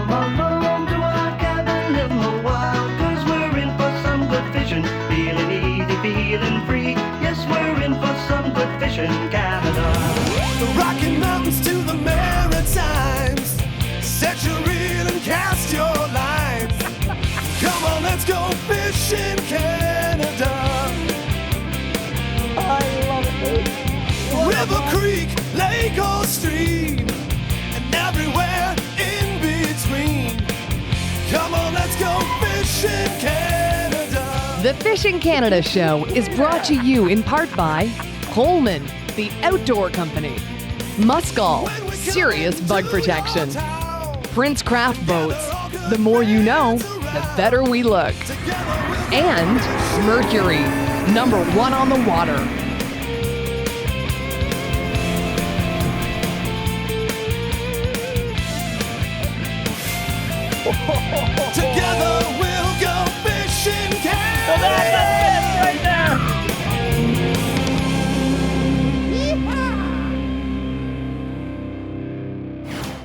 come along to our cabin in the wild, 'cause we're in for some good fishing, feeling easy, feeling free. Yes, we're in for some good fishing, Canada. The Rocky Mountains to the Maritimes, set your reel and cast your line. Come on, let's go fishing, Canada. I love it, dude. River, creek, lake or stream, and everywhere in between. Come on, let's go fishing, Canada. The Fishing Canada Show is brought to you in part by Coleman, the outdoor company, Muskol, serious bug protection, Prince Craft Boats, the more you know, the better we look, and Mercury, #1 on the water. Together we'll go fishing, Canada. So that's a fish right there.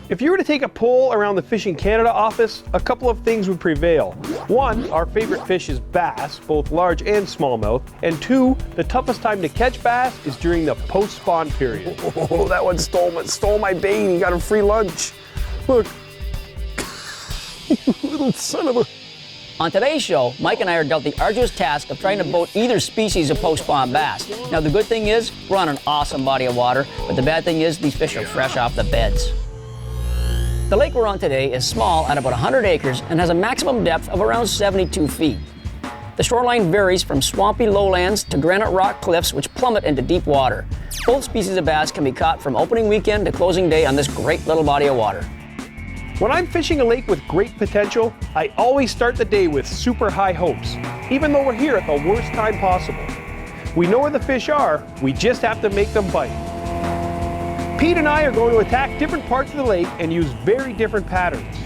If you were to take a poll around the Fishing Canada office, a couple of things would prevail. One, our favorite fish is bass, both large and smallmouth. And two, the toughest time to catch bass is during the post-spawn period. Oh, that one stole my bait. He got a free lunch. Look. You little son of a... On today's show, Mike and I are dealt the arduous task of trying to boat either species of post-spawn bass. Now, the good thing is, we're on an awesome body of water, but the bad thing is, these fish are fresh off the beds. The lake we're on today is small at about 100 acres and has a maximum depth of around 72 feet. The shoreline varies from swampy lowlands to granite rock cliffs which plummet into deep water. Both species of bass can be caught from opening weekend to closing day on this great little body of water. When I'm fishing a lake with great potential, I always start the day with super high hopes, even though we're here at the worst time possible. We know where the fish are, we just have to make them bite. Pete and I are going to attack different parts of the lake and use very different patterns.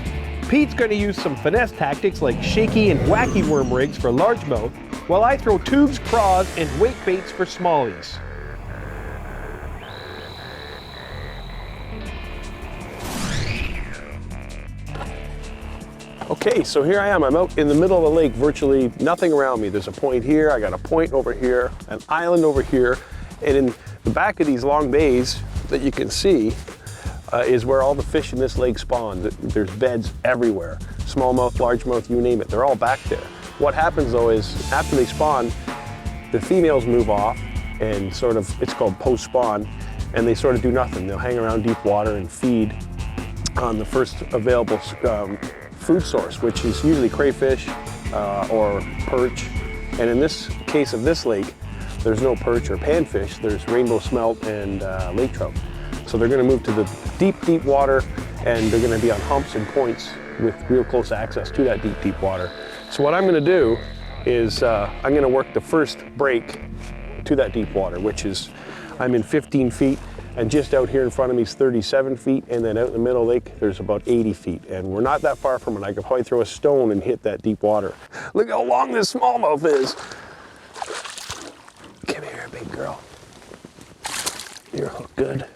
Pete's going to use some finesse tactics like Shaky and Whacky worm rigs for largemouth, while I throw tubes, craws, and weight baits for smallies. Okay, so here I am. I'm out in the middle of the lake, virtually nothing around me. There's a point here, I got a point over here, an island over here, and in the back of these long bays that you can see is where all the fish in this lake spawn. There's beds everywhere. Smallmouth, largemouth, you name it, they're all back there. What happens though is after they spawn, the females move off and sort of, it's called post-spawn, and they sort of do nothing. They'll hang around deep water and feed on the first available food source, which is usually crayfish or perch. And in this case of this lake, there's no perch or panfish, there's rainbow smelt and lake trout. So they're gonna move to the deep, deep water, and they're gonna be on humps and points with real close access to that deep, deep water. So what I'm gonna do is I'm gonna work the first break to that deep water, which is, I'm in 15 feet, and just out here in front of me is 37 feet, and then out in the middle of the lake, there's about 80 feet. And we're not that far from it. I could probably throw a stone and hit that deep water. Look how long this smallmouth is. Come here, big girl. You're hooked good.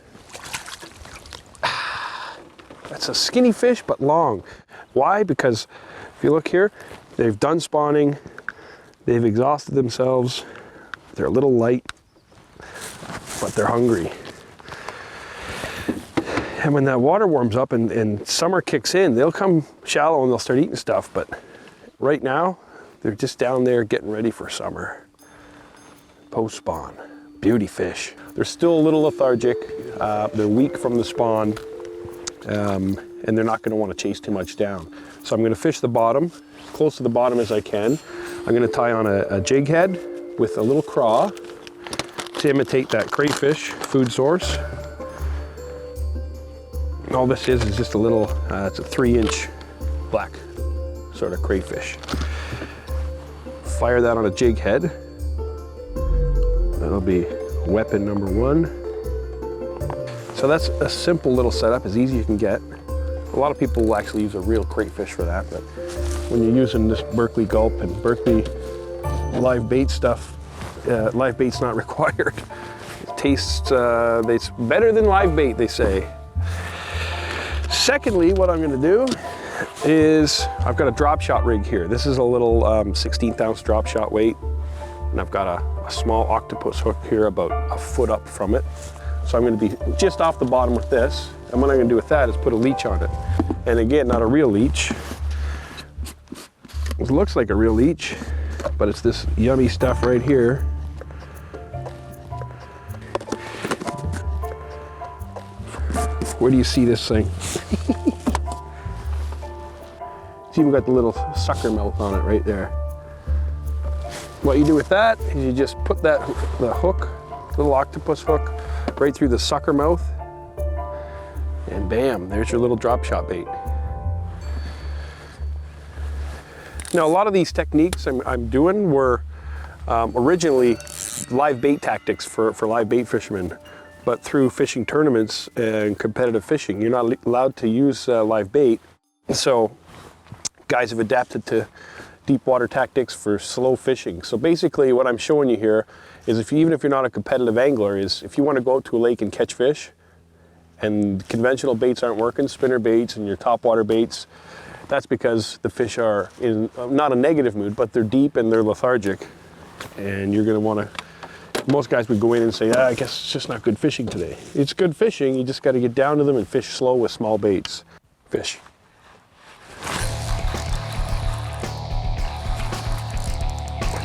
That's a skinny fish, but long. Why? Because if you look here, they've done spawning, they've exhausted themselves, they're a little light, but they're hungry. And when that water warms up and summer kicks in, they'll come shallow and they'll start eating stuff. But right now, they're just down there getting ready for summer. Post-spawn, beauty fish. They're still a little lethargic. They're weak from the spawn, and they're not gonna wanna chase too much down. So I'm gonna fish the bottom, close to the bottom as I can. I'm gonna tie on a jig head with a little craw to imitate that crayfish food source. All this is just a little, it's a 3-inch black sort of crayfish. Fire that on a jig head. That'll be weapon number 1. So that's a simple little setup, as easy as you can get. A lot of people will actually use a real crayfish for that, but when you're using this Berkeley Gulp and Berkeley live bait stuff, live bait's not required. It tastes, it's better than live bait, they say. Secondly, what I'm gonna do is I've got a drop shot rig here. This is a little 16th ounce drop shot weight. And I've got a small octopus hook here about a foot up from it. So I'm gonna be just off the bottom with this. And what I'm gonna do with that is put a leech on it. And again, not a real leech. It looks like a real leech, but it's this yummy stuff right here. Where do you see this thing? It's even got the little sucker mouth on it right there. What you do with that is you just put the hook, little octopus hook, right through the sucker mouth, and bam, there's your little drop shot bait. Now, a lot of these techniques I'm doing were originally live bait tactics for live bait fishermen, but through fishing tournaments and competitive fishing, you're not allowed to use live bait. So guys have adapted to deep water tactics for slow fishing. So basically what I'm showing you here is even if you're not a competitive angler, is if you want to go out to a lake and catch fish and conventional baits aren't working, spinner baits and your topwater baits, that's because the fish are in not a negative mood, but they're deep and they're lethargic. And you're gonna wanna, most guys would go in and say, I guess it's just not good fishing today. It's good fishing, you just gotta get down to them and fish slow with small baits. Fish.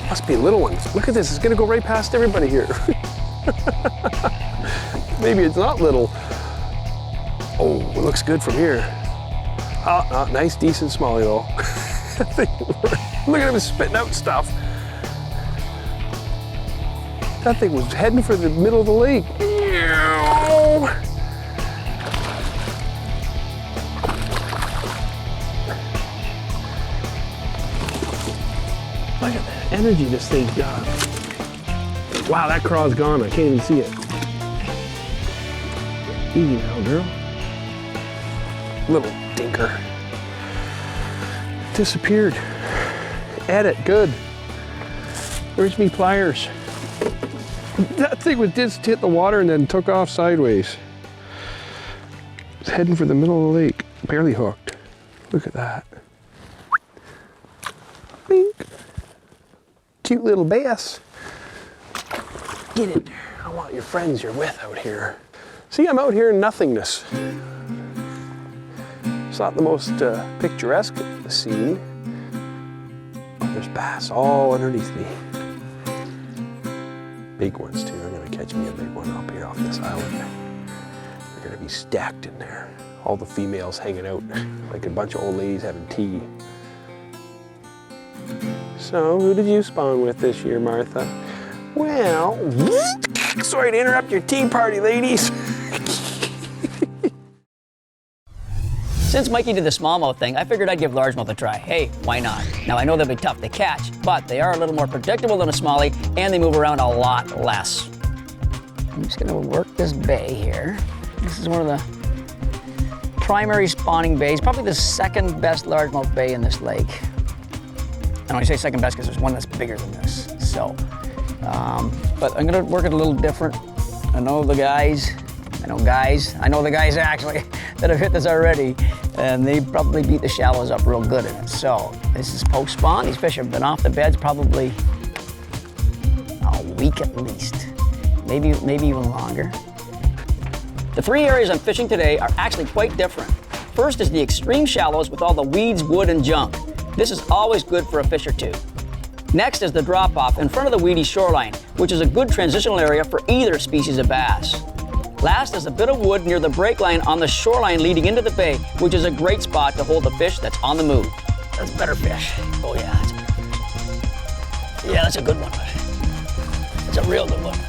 Must be little ones. Look at this, it's gonna go right past everybody here. Maybe it's not little. Oh, it looks good from here. Nice, decent smallie though. Look at him spitting out stuff. That thing was heading for the middle of the lake. Look at that energy this thing's got. Wow, that craw's gone. I can't even see it. Easy now, girl. Little dinker. Disappeared. Edit, good. Where's me pliers? That thing was just hit the water and then took off sideways. It's heading for the middle of the lake. Barely hooked. Look at that. Bink. Cute little bass. Get in there. I want your friends you're with out here. See, I'm out here in nothingness. It's not the most picturesque scene. Oh, there's bass all underneath me. Big ones too. I'm gonna catch me a big one up here off this island. They're gonna be stacked in there. All the females hanging out like a bunch of old ladies having tea. So, who did you spawn with this year, Martha? Well, sorry to interrupt your tea party, ladies. Since Mikey did the smallmouth thing, I figured I'd give largemouth a try. Hey, why not? Now, I know they'll be tough to catch, but they are a little more predictable than a smallie, and they move around a lot less. I'm just gonna work this bay here. This is one of the primary spawning bays, probably the second best largemouth bay in this lake. And when I say second best, because there's one that's bigger than this. So, but I'm gonna work it a little different. I know the guys actually that have hit this already, and they probably beat the shallows up real good in it. So this is post-spawn. These fish have been off the beds probably a week at least, maybe even longer. The three areas I'm fishing today are actually quite different. First is the extreme shallows with all the weeds, wood, and junk. This is always good for a fish or two. Next is the drop-off in front of the weedy shoreline, which is a good transitional area for either species of bass. Last is a bit of wood near the break line on the shoreline leading into the bay, which is a great spot to hold the fish that's on the move. That's a better fish. Oh yeah, that's a good one. It's a real good one.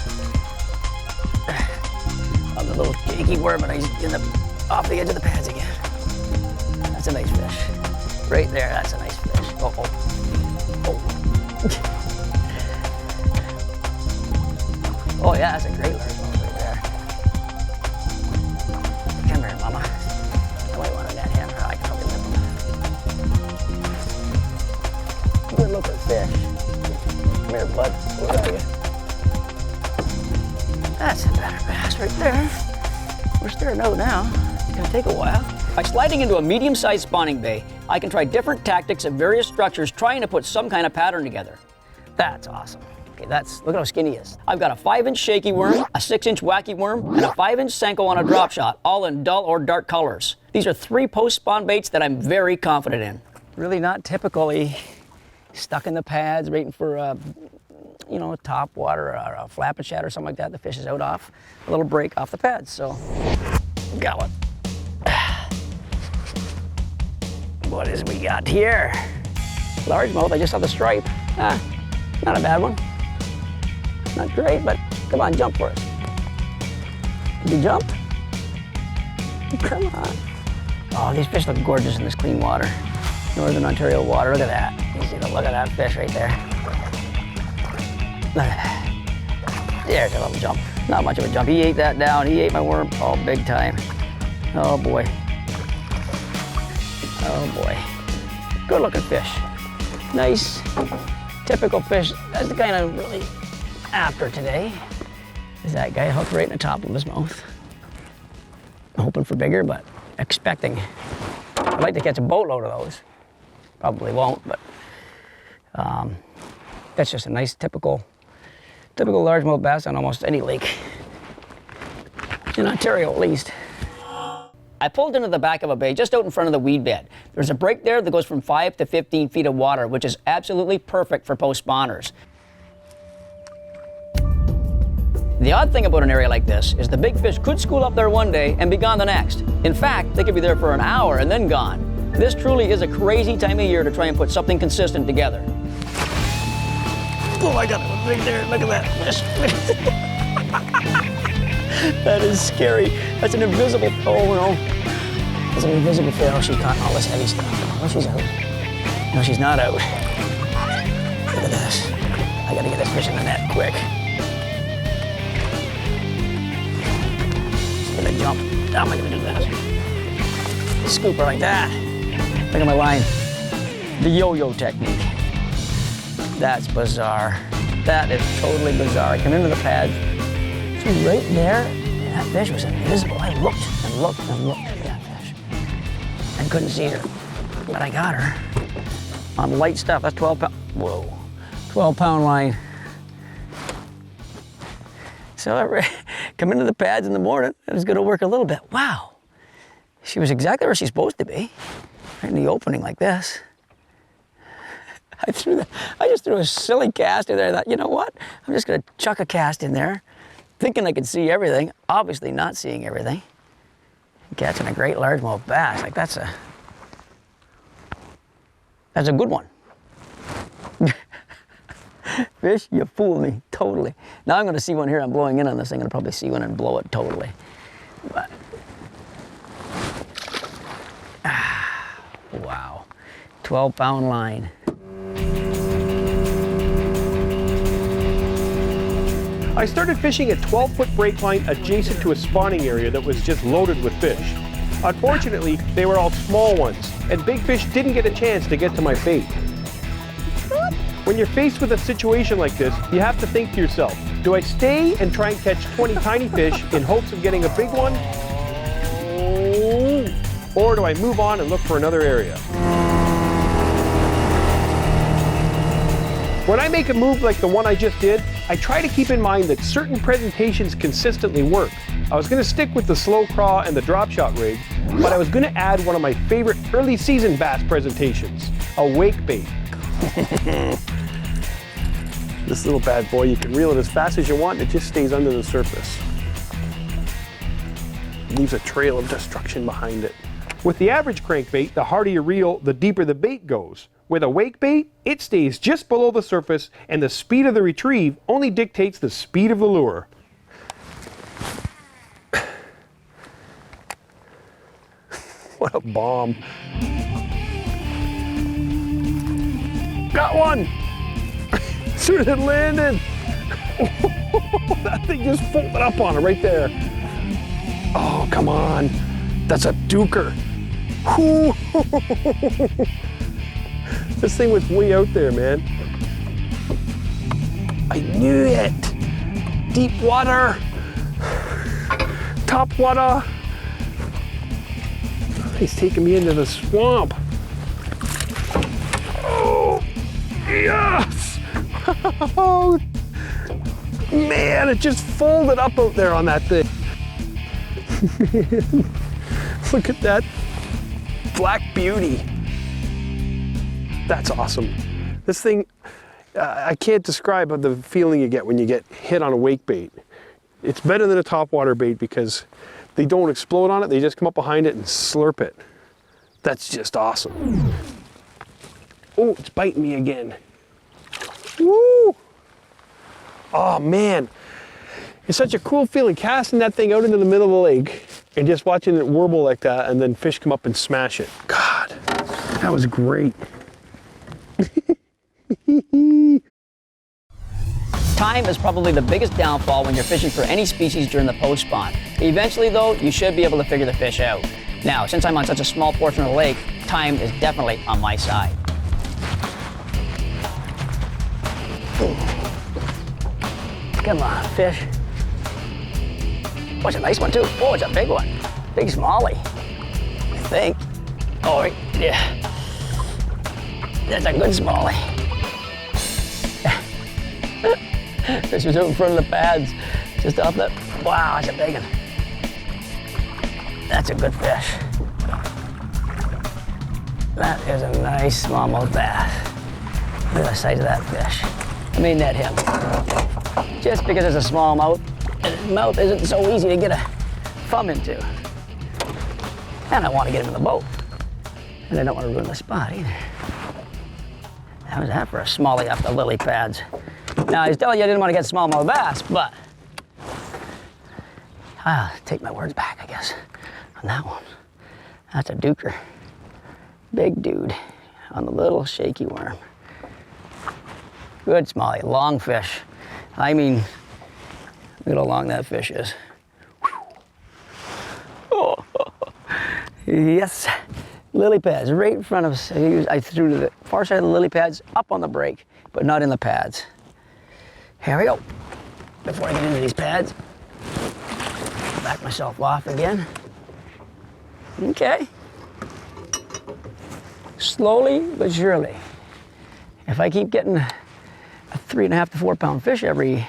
On the little shaky worm, and he's off the edge of the pads again. That's a nice fish. Right there, that's a nice fish. Oh. Oh yeah, that's a great largemouth right there. Come here, mama. I might want to net him, or I can probably lift him. Good looking fish. Come here, bud. Where are you? That's a better bass right there. We're starting out now. It's gonna take a while. By sliding into a medium-sized spawning bay, I can try different tactics at various structures trying to put some kind of pattern together. That's awesome. Okay, look at how skinny he is. I've got a 5-inch Shaky worm, a 6-inch Whacky worm, and a 5-inch Senko on a drop shot, all in dull or dark colors. These are 3 post-spawn baits that I'm very confident in. Really not typically stuck in the pads waiting for a top water or a flapping shad or something like that. The fish is out off a little break off the pads, so got one. What is we got here? Largemouth, I just saw the stripe. Not a bad one. Not great, but come on, jump for us. Did you jump? Come on. Oh, these fish look gorgeous in this clean water. Northern Ontario water, look at that. You see the look of that fish right there. Look at that. There's a little jump. Not much of a jump. He ate that down. He ate my worm. Oh, big time. Oh boy. Oh boy. Good looking fish. Nice, typical fish. That's the kind I'm really after today. Is that guy hooked right in the top of his mouth. I'm hoping for bigger, but expecting. I'd like to catch a boatload of those. Probably won't, but that's just a nice typical largemouth bass on almost any lake. In Ontario, at least. I pulled into the back of a bay just out in front of the weed bed. There's a break there that goes from 5 to 15 feet of water, which is absolutely perfect for post-spawners. The odd thing about an area like this is the big fish could school up there one day and be gone the next. In fact, they could be there for an hour and then gone. This truly is a crazy time of year to try and put something consistent together. Oh, I got it right there. Look at that fish. That is scary. That's an invisible, oh no. That's an invisible fish. Oh, she's caught all this heavy stuff. Oh, she's out. No, she's not out. Look at this. I gotta get this fish in the net quick. She's gonna jump. How am I gonna do that? Scoop her like that. Look at my line. The yo-yo technique. That's bizarre. That is totally bizarre. I come into the pad. Right there, and that fish was invisible. I looked and looked and looked at that fish and couldn't see her, but I got her on light stuff. That's 12 pound. Whoa, 12-pound line. So I come into the pads in the morning. It was going to work a little bit. Wow, she was exactly where she's supposed to be, right in the opening like this. I just threw a silly cast in there. I thought, you know what? I'm just going to chuck a cast in there. Thinking I could see everything, obviously not seeing everything. Catching a great largemouth bass, like that's a good one. Fish, you fooled me, totally. Now I'm gonna see one here, I'm blowing in on this thing, I'll probably see one and blow it totally. But, wow, 12-pound line. I started fishing a 12-foot break line adjacent to a spawning area that was just loaded with fish. Unfortunately, they were all small ones, and big fish didn't get a chance to get to my bait. When you're faced with a situation like this, you have to think to yourself, do I stay and try and catch 20 tiny fish in hopes of getting a big one? Or do I move on and look for another area? When I make a move like the one I just did, I try to keep in mind that certain presentations consistently work. I was going to stick with the slow craw and the drop shot rig, but I was going to add one of my favorite early season bass presentations, a wake bait. This little bad boy, you can reel it as fast as you want, and it just stays under the surface. It leaves a trail of destruction behind it. With the average crankbait, the harder you reel, the deeper the bait goes. With a wake bait, it stays just below the surface, and the speed of the retrieve only dictates the speed of the lure. What a bomb. Got one! As soon as it landed, that thing just folded up on it right there. Oh, come on. That's a duker. This thing was way out there, man. I knew it. Deep water. Top water. He's taking me into the swamp. Oh, yes! Oh, man, it just folded up out there on that thing. Look at that black beauty. That's awesome. This thing, I can't describe the feeling you get when you get hit on a wake bait. It's better than a topwater bait because they don't explode on it, they just come up behind it and slurp it. That's just awesome. Oh, it's biting me again. Woo! Oh man, it's such a cool feeling casting that thing out into the middle of the lake and just watching it warble like that and then fish come up and smash it. God, that was great. Time is probably the biggest downfall when you're fishing for any species during the post spawn. Eventually though, you should be able to figure the fish out. Now, since I'm on such a small portion of the lake, time is definitely on my side. Come on, fish. Oh, it's a nice one too. Oh, it's a big one. Big smallie, I think. Oh, yeah. That's a good smallie. Fish was out in front of the pads, just off that. Wow, that's a big one. That's a good fish. That is a nice smallmouth bass. Look at the size of that fish. I may net him. Just because it's a smallmouth, and his mouth isn't so easy to get a thumb into. And I want to get him in the boat. And I don't want to ruin the spot either. How was that for a smallie off the lily pads? Now, I was telling you I didn't want to get smallmouth bass, but I'll take my words back, I guess, on that one. That's a duker. Big dude on the little shaky worm. Good smallie, long fish. I mean, look at how long that fish is. Oh, yes, lily pads right in front of us. I threw to the far side of the lily pads, up on the break, but not in the pads. Here we go. Before I get into these pads, back myself off again. Okay. Slowly but surely. If I keep getting a 3.5 to 4 pound fish every,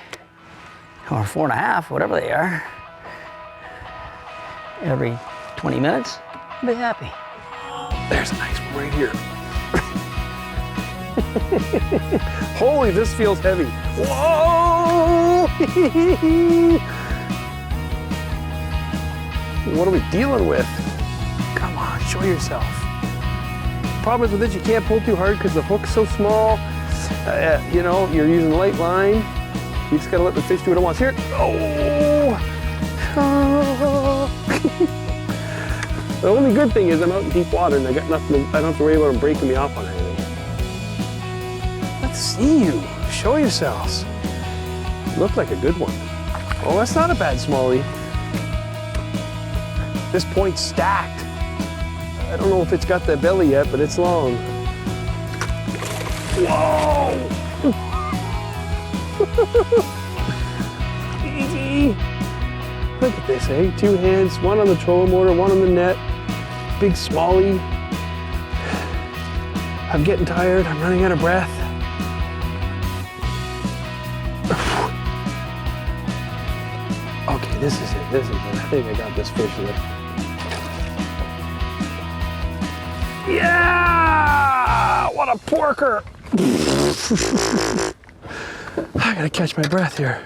or 4.5, whatever they are, every 20 minutes, I'll be happy. There's a nice one right here. Holy, this feels heavy. Whoa! What are we dealing with? Come on, show yourself. Problem is with this, you can't pull too hard because the hook's so small. You know, you're using light line. You just gotta let the fish do what it wants. Here. Oh! The only good thing is I'm out in deep water and I got nothing. I don't have to worry about them breaking me off on anything. Let's see you. Show yourselves. Look like a good one. Oh, that's not a bad smallie. This point's stacked. I don't know if it's got the belly yet, but it's long. Whoa! Easy. Look at this, eh? 2 hands, one on the trolling motor, one on the net. Big smallie. I'm getting tired, I'm running out of breath. Okay, this is it, this is it. I think I got this fish here. Yeah! What a porker! I gotta catch my breath here.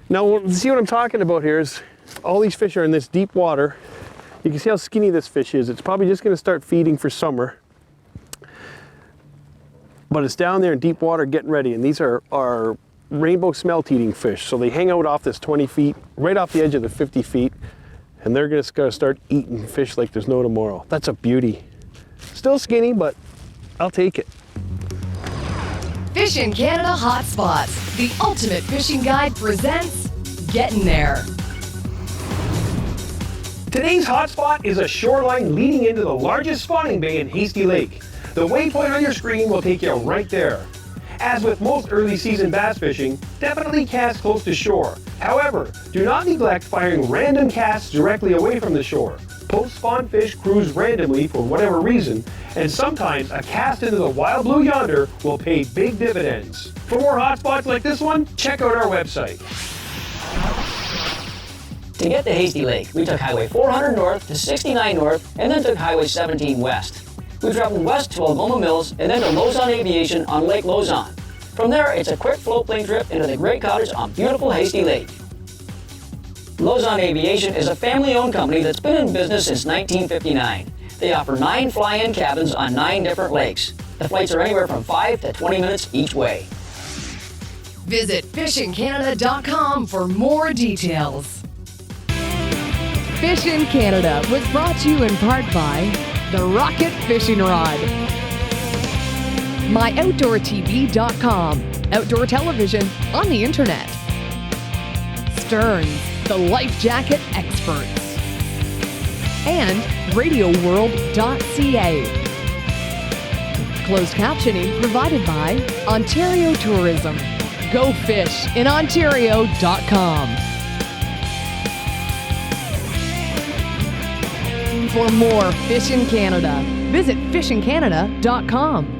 Now, see what I'm talking about here is all these fish are in this deep water. You can see how skinny this fish is. It's probably just gonna start feeding for summer. But it's down there in deep water getting ready, and these are rainbow smelt-eating fish. So they hang out off this 20 feet, right off the edge of the 50 feet, and they're gonna start eating fish like there's no tomorrow. That's a beauty. Still skinny, but I'll take it. Fishing Canada Hotspots, the ultimate fishing guide presents Getting There. Today's hotspot is a shoreline leading into the largest spawning bay in Hasty Lake. The waypoint on your screen will take you right there. As with most early season bass fishing, definitely cast close to shore. However, do not neglect firing random casts directly away from the shore. Post-spawn fish cruise randomly for whatever reason, and sometimes a cast into the wild blue yonder will pay big dividends. For more hotspots like this one, check out our website. To get to Hasty Lake, we took Highway 400 north to 69 north and then took Highway 17 west. We traveled west to Algoma Mills and then to Lozon Aviation on Lake Lozon. From there, it's a quick float plane trip into the Great Cottage on beautiful Hasty Lake. Lozon Aviation is a family-owned company that's been in business since 1959. They offer 9 fly-in cabins on 9 different lakes. The flights are anywhere from 5 to 20 minutes each way. Visit fishingcanada.com for more details. Fish in Canada was brought to you in part by the Rocket Fishing Rod, MyOutdoorTV.com, outdoor television on the internet, Stearns, the life jacket experts, and RadioWorld.ca. Closed captioning provided by Ontario Tourism. Go fish in Ontario.com. For more Fish in Canada, visit fishingcanada.com.